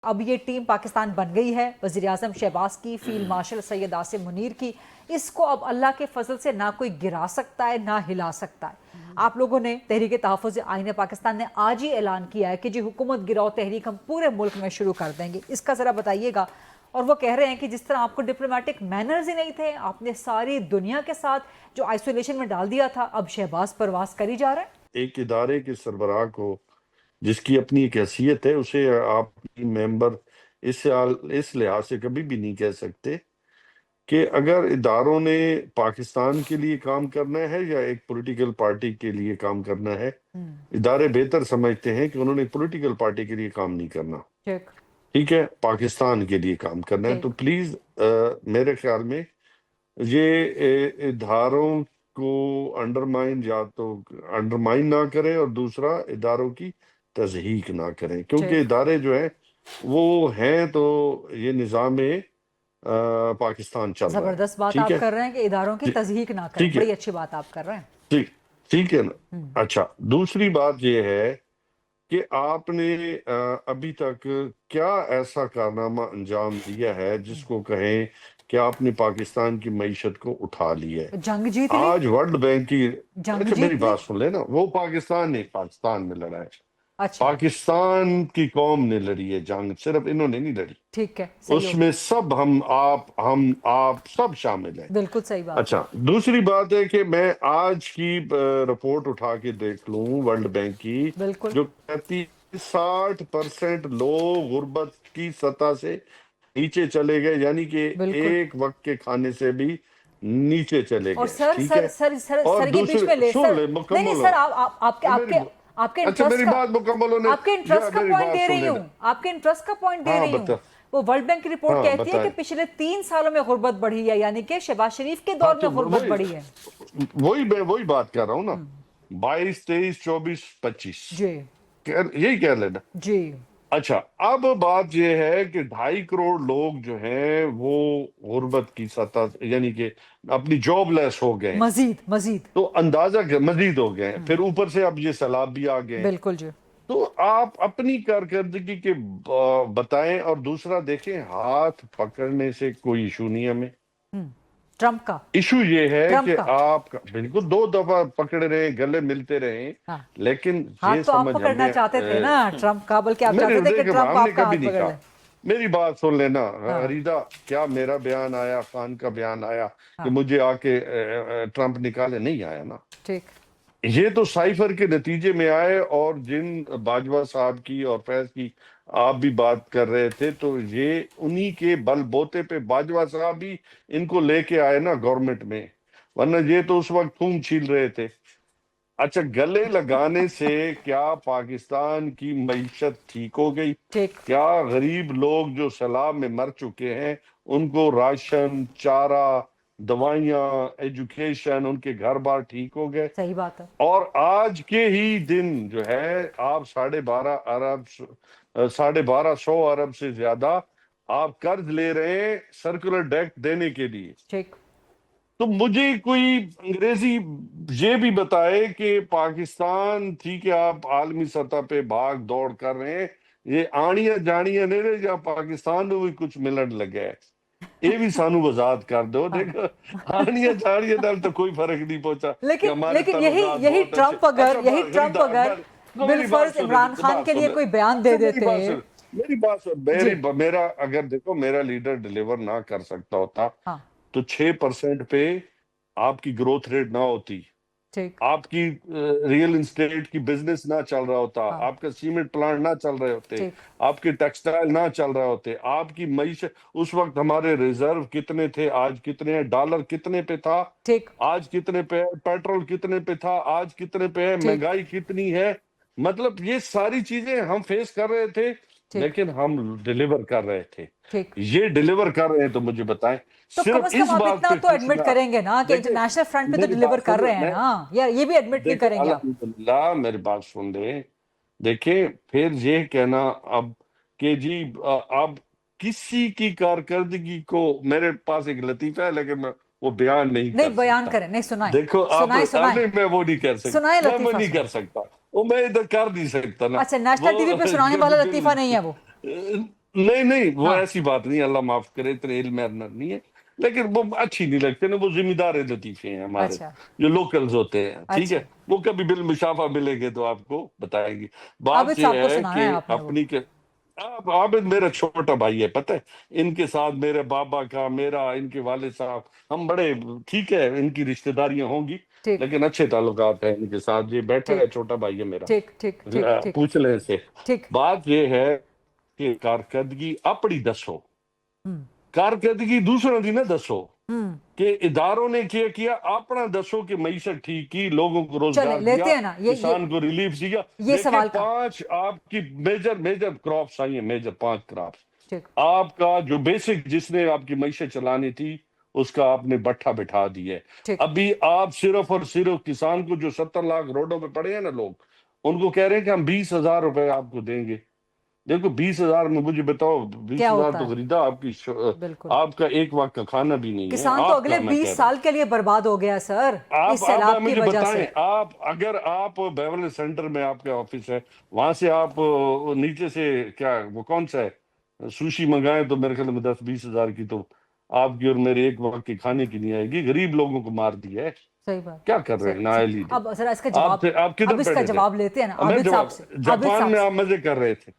اب یہ ٹیم پاکستان بن گئی ہے، وزیر اعظم شہباز کی، فیلڈ مارشل سید عاصم منیر کی. اس کو اب اللہ کے فضل سے نہ کوئی گرا سکتا ہے نہ ہلا سکتا ہے. آپ لوگوں نے تحریک تحفظ آئین پاکستان نے آج ہی اعلان کیا ہے کہ جی حکومت گراؤ تحریک ہم پورے ملک میں شروع کر دیں گے. اس کا ذرا بتائیے گا. اور وہ کہہ رہے ہیں کہ جس طرح آپ کو ڈپلومیٹک مینرز ہی نہیں تھے، آپ نے ساری دنیا کے ساتھ جو آئسولیشن میں ڈال دیا تھا، اب شہباز پرواز کری جا رہا ہے. ایک ادارے کے سربراہ کو جس کی اپنی ایک حیثیت ہے، اسے آپ ممبر اس لحاظ سے کبھی بھی نہیں کہہ سکتے کہ اگر اداروں نے پاکستان کے لیے کام کرنا ہے یا ایک پولیٹیکل پارٹی کے لیے کام کرنا ہے. ادارے بہتر سمجھتے ہیں کہ انہوں نے پولیٹیکل پارٹی کے لیے کام نہیں کرنا، ٹھیک ہے، پاکستان کے لیے کام کرنا ہے. تو پلیز میرے خیال میں یہ اداروں کو انڈرمائن یا تو انڈرمائن نہ کرے اور دوسرا اداروں کی تضحیق نہ کریں، کیونکہ ادارے جو ہیں وہ ہیں تو یہ نظام پاکستان چل رہا ہے. زبردست بات آپ کر رہے ہیں کہ اداروں کی تضحیق نہ کریں، بڑی اچھی بات آپ کر رہے ہیں. ٹھیک ہے نا. اچھا، دوسری بات یہ ہے کہ آپ نے ابھی تک کیا ایسا کارنامہ انجام دیا ہے جس کو کہیں کہ آپ نے پاکستان کی معیشت کو اٹھا لیا ہے؟ جنگ جیت لی. آج ورلڈ بینک کی میری جیت بات سن لے نا، وہ پاکستان نے پاکستان میں لڑا ہے. اچھا، پاکستان کی قوم نے لڑی ہے جنگ، صرف انہوں نے نہیں لڑی. ٹھیک ہے، اس میں سب آپ سب شامل ہیں. بالکل صحیح بات. اچھا، دوسری بات ہے کہ میں آج کی رپورٹ اٹھا کے دیکھ لوں ورلڈ بینک کی، جو کہتی 60% لوگ غربت کی سطح سے نیچے چلے گئے، یعنی کہ ایک وقت کے کھانے سے بھی نیچے چلے گئے. اور سر یہ بیچ میں لے سر، نہیں سر، آپ کے انٹرسٹ کا پوائنٹ دے رہی ہوں، آپ کے انٹرسٹ کا پوائنٹ دے رہی ہوں. وہ ورلڈ بینک کی رپورٹ کہتی ہے کہ پچھلے 3 سالوں میں غربت بڑھی ہے، یعنی کہ شہباز شریف کے دور میں غربت بڑھی ہے. وہی بات کر رہا ہوں نا، 22 23 24 25 جی یہی کہہ لینا. جی. اچھا، اب بات یہ ہے کہ 2.5 کروڑ لوگ جو ہیں وہ غربت کی سطح یعنی کہ اپنی جاب لیس ہو گئے، مزید تو اندازہ مزید ہو گئے، پھر اوپر سے اب یہ سیلاب بھی آ گئے. بالکل جی. تو آپ اپنی کارکردگی کے بتائیں. اور دوسرا دیکھیں، ہاتھ پکڑنے سے کوئی ایشو نہیں ہمیں. ٹرمپ کا ایشو یہ ہے کہ آپ بالکل 2 دفعہ پکڑ رہے ہیں، گلے ملتے رہے، لیکن یہ تو آپ پکڑنا چاہتے تھے نا ٹرمپ کا، بلکہ آپ چاہتے تھے کہ ٹرمپ آپ کا ہاتھ پکڑ لے. میری بات سن لینا ریدہ، کیا میرا بیان آیا، خان کا بیان آیا کہ مجھے آ کے ٹرمپ نکالے؟ نہیں آیا نا. ٹھیک، یہ تو سائفر کے نتیجے میں آئے. اور جن باجوہ صاحب کی اور فیض کی آپ بھی بات کر رہے تھے، تو یہ انہی کے بل بوتے پہ باجوہ صاحب بھی ان کو لے کے آئے نا گورنمنٹ میں، ورنہ یہ تو اس وقت خون چھیل رہے تھے. اچھا، گلے لگانے سے کیا پاکستان کی معیشت ٹھیک ہو گئی؟ کیا غریب لوگ جو سیلاب میں مر چکے ہیں ان کو راشن، چارہ، دوائیاں، ایجوکیشن، ان کے گھر بار ٹھیک ہو گئے؟ صحیح بات ہے. اور آج کے ہی دن جو ہے آپ 1250 ارب سے زیادہ آپ قرض لے رہے ہیں سرکولر ڈیٹ دینے کے لیے. ٹھیک. تو مجھے کوئی انگریزی یہ بھی بتائے کہ پاکستان، ٹھیک ہے آپ عالمی سطح پہ بھاگ دوڑ کر رہے ہیں، یہ آڑیاں جاڑیاں نہیں رہے یا پاکستان میں بھی کچھ ملن لگا ہے؟ یہ بھی سانو وضاحت کر دو. دیکھو، آڑیاں جاڑیاں نال تو کوئی فرق نہیں پہنچا. لیکن یہی ٹرمپ اگر بالفرض عمران خان کے لیے کوئی بیان دے دیتے. میری بات سن، میرا اگر دیکھو میرا لیڈر ڈیلیور نہ کر سکتا ہوتا تو 6% پہ آپ کی گروتھ ریٹ نہ ہوتی، آپ کی ریئل اسٹیٹ کی بزنس نہ چل رہا ہوتا، آپ کا سیمنٹ پلانٹ نہ چل رہے ہوتے، آپ کے ٹیکسٹائل نہ چل رہے ہوتے، آپ کی معیشت. اس وقت ہمارے ریزرو کتنے تھے، آج کتنے ہیں؟ ڈالر کتنے پہ تھا، آج کتنے پہ ہے؟ پیٹرول کتنے پہ تھا، آج کتنے پہ ہے؟ مہنگائی کتنی ہے؟ مطلب یہ ساری چیزیں ہم فیس کر رہے تھے، لیکن ہم ڈیلیور کر رہے تھے. یہ ڈیلیور کر رہے ہیں تو مجھے بتائیں، تو کم از کم آپ اتنا تو ایڈمٹ کریں گے نا کہ انٹرنیشنل فرنٹ پہ تو ڈیلیور کر رہے ہیں نا، یہ بھی ایڈمٹ نہیں کریں گے آپ؟ الحمدللہ میری بات سن لیں. دیکھیں، پھر یہ کہنا اب کہ جی اب کسی کی کارکردگی کو، میرے پاس ایک لطیفہ ہے لیکن میں وہ بیان نہیں کر سکتا. نہیں بیان کریں، نہیں سنائیں. دیکھو میں وہ نہیں کر سکتا، میں نہیں کر سکتا، وہ میں ادھر کر نہیں سکتا نا. اچھا، نیشنل ٹی وی پہ سنانے والا لطیفہ نہیں ہے وہ؟ نہیں نہیں وہ ہاں ایسی بات نہیں، اللہ معاف کرے، اتنے علم نہیں ہے، لیکن وہ اچھی نہیں لگتے نا، وہ ذمہ دار لطیفے ہیں ہمارے اچھا جو لوکلز ہوتے ہیں، ٹھیک ہے، اچھا وہ کبھی بالمشافہ ملیں گے تو آپ کو بتائیں گے۔ عابد بات یہ صاحب کو ہے سنانا ہے کہ آپ نے وہ اپنی کے آپ عابد میرا چھوٹا بھائی ہے، پتہ ہے ان کے ساتھ میرے بابا کا، میرا، ان کے والد صاحب، ہم بڑے، ٹھیک ہے، ان کی رشتہ داریاں ہوں گی ٹھیک لیکن اچھے تعلقات ہیں ان کے ساتھ، یہ بیٹھا ہے ٹھیک چھوٹا بھائی ہے میرا، ٹھیک ٹھیک ٹھیک ٹھیک پوچھ لیں سے۔ ٹھیک بات یہ ہے کہ کارکردگی اپنی دسو، ہوں کارکردگی دوسروں دی نہ دسو، ہوں کہ اداروں نے کیا اپنا دسو کہ معیشت ٹھیک کی، لوگوں کو چلیں روزگار دیا، لیتے ہیں نا کسان کو ریلیف دیا۔ یہ دیکھیں سوال کا 5 آپ کی میجر کراپس آئی ہیں، میجر 5 کراپس، ٹھیک آپ کا جو بیسک جس نے آپ کی معیشت چلانی تھی اس کا آپ نے بٹھا بٹھا دی ہے۔ ٹھیک ابھی آپ صرف اور صرف کسان کو جو 70 لاکھ روڈوں پہ پڑے ہیں نا لوگ، ان کو کہہ رہے ہیں کہ ہم 20,000 روپے آپ کو دیں گے۔ دیکھو 20,000 میں مجھے بتاؤ، بیس کیا ہزار ہوتا تو ہے خریدا آپ کی بالکل آپ کا ایک وقت کا کھانا بھی نہیں ہے، کسان تو آپ اگلے کا میں 20 کہہ رہا ہوں۔ سال کے لیے برباد ہو گیا سر اس آپ سیلاب کی مجھے وجہ بتائیں، سے اگر آپ بیورل سینٹر میں آپ کا آفس ہے، وہاں سے آپ نیچے سے کیا وہ کون سا ہے سوشی منگائیں تو میرے خیال میں 10-20 ہزار کی تو آپ کی اور میرے ایک وقت کے کھانے کی نہیں آئے گی، غریب لوگوں کو مار دیا ہے۔ صحیح بات کیا کر رہے صحیح ہیں صحیح نااہلی نے؟ اب ذرا اس کا جواب آپ اب کدھر اس کا بیٹھے تھے؟ جواب لیتے ہیں نا میں عابد جواب، صاحب سے عابد جاپان صاحب میں سے آپ مزے کر رہے تھے،